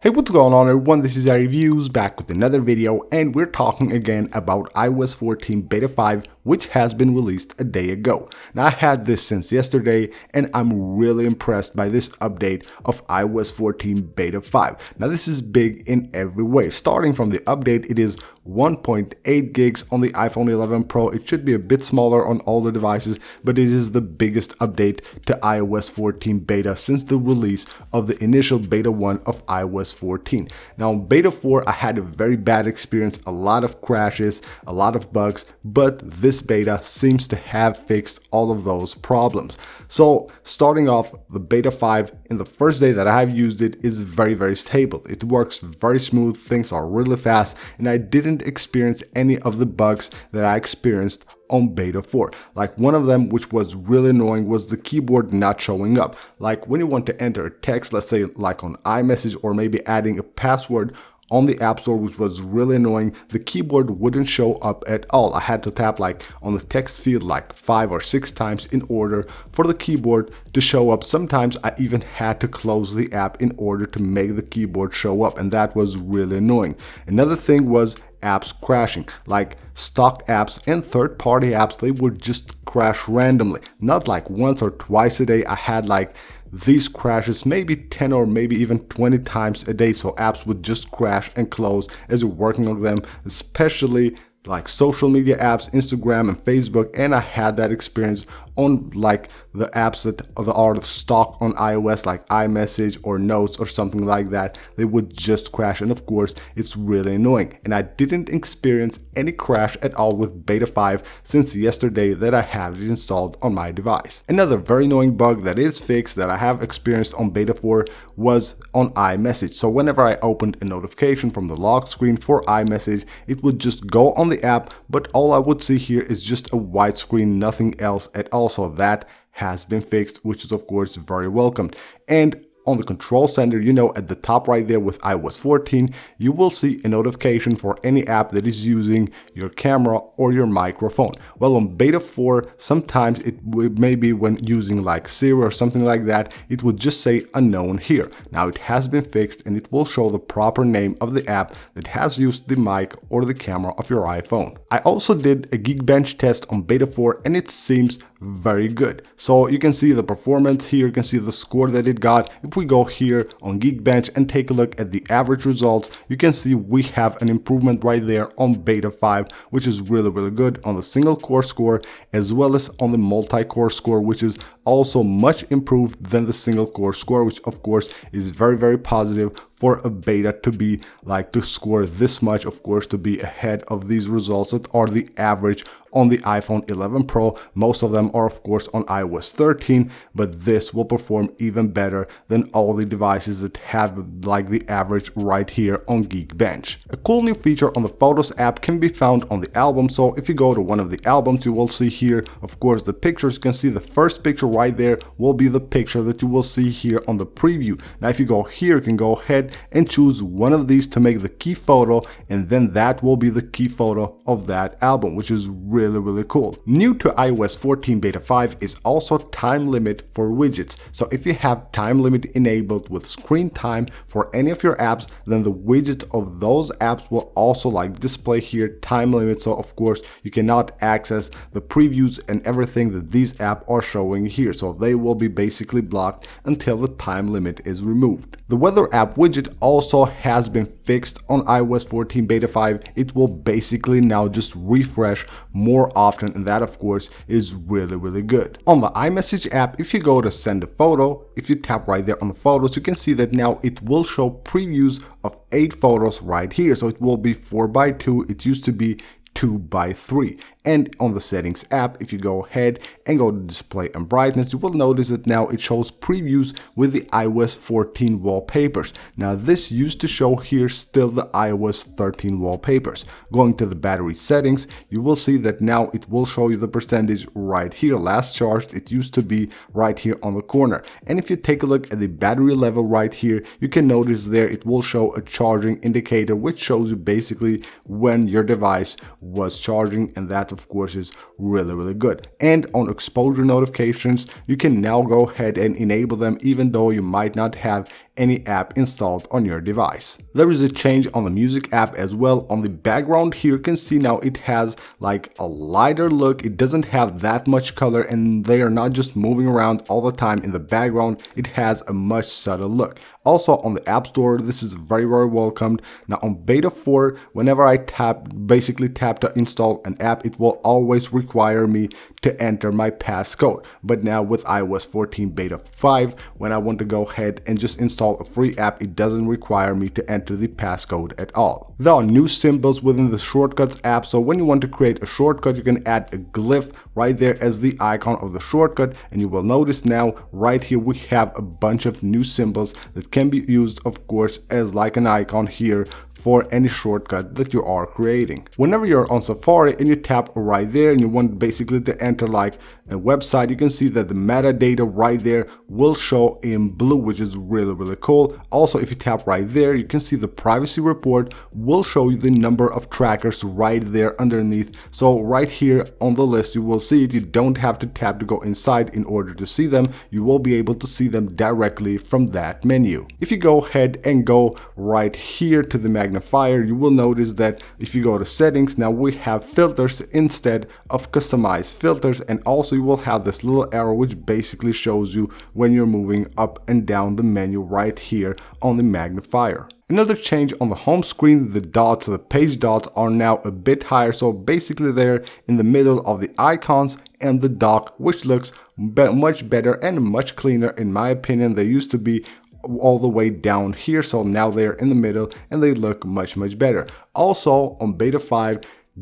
Hey, what's going on everyone, this is iReviews back with another video, and we're talking again about iOS 14 Beta 5, which has been released a day ago. Now I had this since yesterday and I'm really impressed by this update of iOS 14 Beta 5. Now this is big in every way. Starting from the update, it is 1.8 gigs on the iPhone 11 Pro. It should be a bit smaller on all the devices, but it is the biggest update to iOS 14 Beta since the release of the initial Beta 1 of iOS 14. Now on Beta 4, I had a very bad experience, a lot of crashes, a lot of bugs, but this beta seems to have fixed all of those problems. So starting off, the Beta 5 in the first day that I have used it is very stable. It works very smooth, things are really fast, and I didn't experience any of the bugs that I experienced on Beta 4. Like one of them, which was really annoying, was the keyboard not showing up. Like when you want to enter a text, let's say like on iMessage, or maybe adding a password on the App Store, which was really annoying, the keyboard wouldn't show up at all. I had to tap like on the text field like 5 or 6 times in order for the keyboard to show up. Sometimes I even had to close the app in order to make the keyboard show up, and that was really annoying. Another thing was apps crashing, like stock apps and third-party apps. They would just crash randomly, not like once or twice a day. I had like these crashes maybe 10 or maybe even 20 times a day. So apps would just crash and close as you're working on them, especially like social media apps, Instagram and Facebook. And I had that experience on like the apps that are the stock on iOS, like iMessage or Notes or something like that. They would just crash, and of course it's really annoying. And I didn't experience any crash at all with Beta 5 since yesterday that I have it installed on my device. Another very annoying bug that is fixed that I have experienced on Beta 4 was on iMessage. So whenever I opened a notification from the lock screen for iMessage, it would just go on the app, but all I would see here is just a white screen, nothing else at all. So that has been fixed, which is of course very welcomed. And on the control center, you know, at the top right there with iOS 14, you will see a notification for any app that is using your camera or your microphone. Well, on Beta 4, sometimes it would maybe when using like Siri or something like that, it would just say unknown here. Now it has been fixed and it will show the proper name of the app that has used the mic or the camera of your iPhone. I also did a Geekbench test on Beta 4 and it seems very good. So you can see the performance here, you can see the score that it got. If we go here on Geekbench and take a look at the average results, you can see we have an improvement right there on Beta 5, which is really good on the single core score as well as on the multi-core score, which is also much improved than the single core score, which of course is very positive for a beta to be like to score this much, of course, to be ahead of these results that are the average on the iPhone 11 Pro. Most of them are of course on iOS 13, but this will perform even better than all the devices that have like the average right here on Geekbench. A cool new feature on the Photos app can be found on the album. So if you go to one of the albums, you will see here, of course, the pictures. You can see the first picture right there will be the picture that you will see here on the preview. Now if you go here, you can go ahead and choose one of these to make the key photo, and then that will be the key photo of that album, which is really cool. New to iOS 14 Beta 5 is also time limit for widgets. So if you have time limit enabled with screen time for any of your apps, then the widgets of those apps will also like display here time limit. So of course you cannot access the previews and everything that these apps are showing here. So they will be basically blocked until the time limit is removed. The weather app widget also has been fixed on iOS 14 Beta 5. It will basically now just refresh more often, and that of course is really good. On the iMessage app, if you go to send a photo, if you tap right there on the photos, you can see that now it will show previews of 8 photos right here. So it will be 4x2. It used to be 2x3. And on the settings app, if you go ahead and go to display and brightness, you will notice that now it shows previews with the iOS 14 wallpapers. Now this used to show here still the iOS 13 wallpapers. Going to the battery settings, you will see that now it will show you the percentage right here. Last charged, it used to be right here on the corner. And if you take a look at the battery level right here, you can notice there it will show a charging indicator, which shows you basically when your device was charging, and that of course is really good. And on exposure notifications, you can now go ahead and enable them even though you might not have any app installed on your device. There is a change on the music app as well. On the background here, you can see now it has like a lighter look. It doesn't have that much color, and they are not just moving around all the time in the background. It has a much subtle look. Also on the App Store, this is very welcomed. Now on Beta 4, whenever I basically tap to install an app, it will always require me to enter my passcode. But now with iOS 14 Beta 5, when I want to go ahead and just install a free app, it doesn't require me to enter the passcode at all. There are new symbols within the Shortcuts app, so when you want to create a shortcut, you can add a glyph right there as the icon of the shortcut, and you will notice now right here we have a bunch of new symbols that can be used, of course, as like an icon here for any shortcut that you are creating. Whenever you're on Safari and you tap right there and you want basically to enter like a website, you can see that the metadata right there will show in blue, which is really cool. Also, if you tap right there, you can see the privacy report will show you the number of trackers right there underneath. So right here on the list, you will see it. You don't have to tap to go inside in order to see them. You will be able to see them directly from that menu. If you go ahead and go right here to the magnifier, you will notice that if you go to settings, now we have filters instead of customized filters, and also you will have this little arrow which basically shows you when you're moving up and down the menu right here on the magnifier. Another change on the home screen, the dots, the page dots are now a bit higher, so basically they're in the middle of the icons and the dock, which looks much better and much cleaner in my opinion. They used to be all the way down here, so now they're in the middle and they look much better. Also on Beta 5,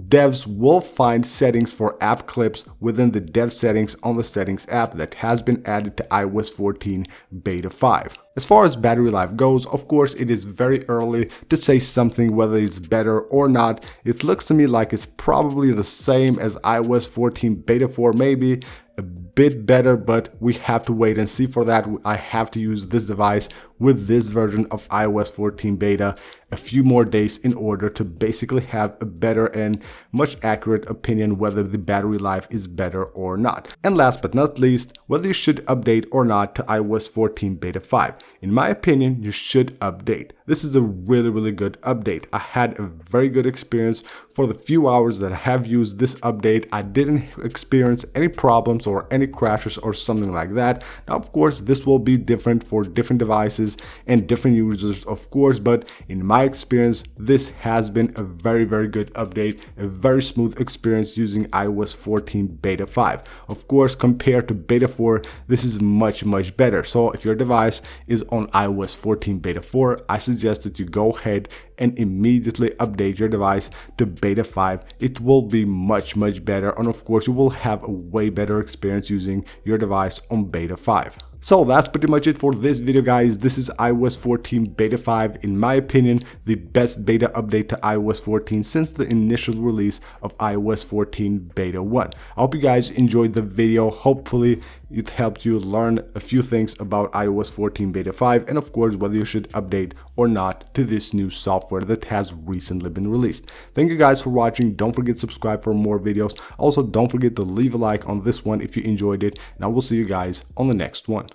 devs will find settings for app clips within the dev settings on the settings app that has been added to iOS 14 Beta 5. As far as battery life goes, of course, it is very early to say something whether it's better or not. It looks to me like it's probably the same as iOS 14 Beta 4, maybe a bit better, but we have to wait and see for that. I have to use this device with this version of iOS 14 Beta a few more days in order to basically have a better and much accurate opinion whether the battery life is better or not. And last but not least, whether you should update or not to iOS 14 Beta 5. In my opinion, you should update. This is a really good update. I had a very good experience for the few hours that I have used this update. I didn't experience any problems or any crashes or something like that. Now, of course, this will be different for different devices and different users, of course, but in my experience, this has been a very good update, a very smooth experience using iOS 14 Beta 5. Of course, compared to Beta 4, this is much better. So if your device is on iOS 14 Beta 4, I suggest that you go ahead and immediately update your device to Beta 5. It will be much better, and of course you will have a way better experience using your device on Beta 5. So that's pretty much it for this video, guys. This is iOS 14 Beta 5, in my opinion, the best beta update to iOS 14 since the initial release of iOS 14 Beta 1. I hope you guys enjoyed the video. Hopefully it helped you learn a few things about iOS 14 Beta 5, and of course whether you should update or not to this new software that has recently been released. Thank you guys for watching. Don't forget to subscribe for more videos. Also, don't forget to leave a like on this one if you enjoyed it, and I will see you guys on the next one.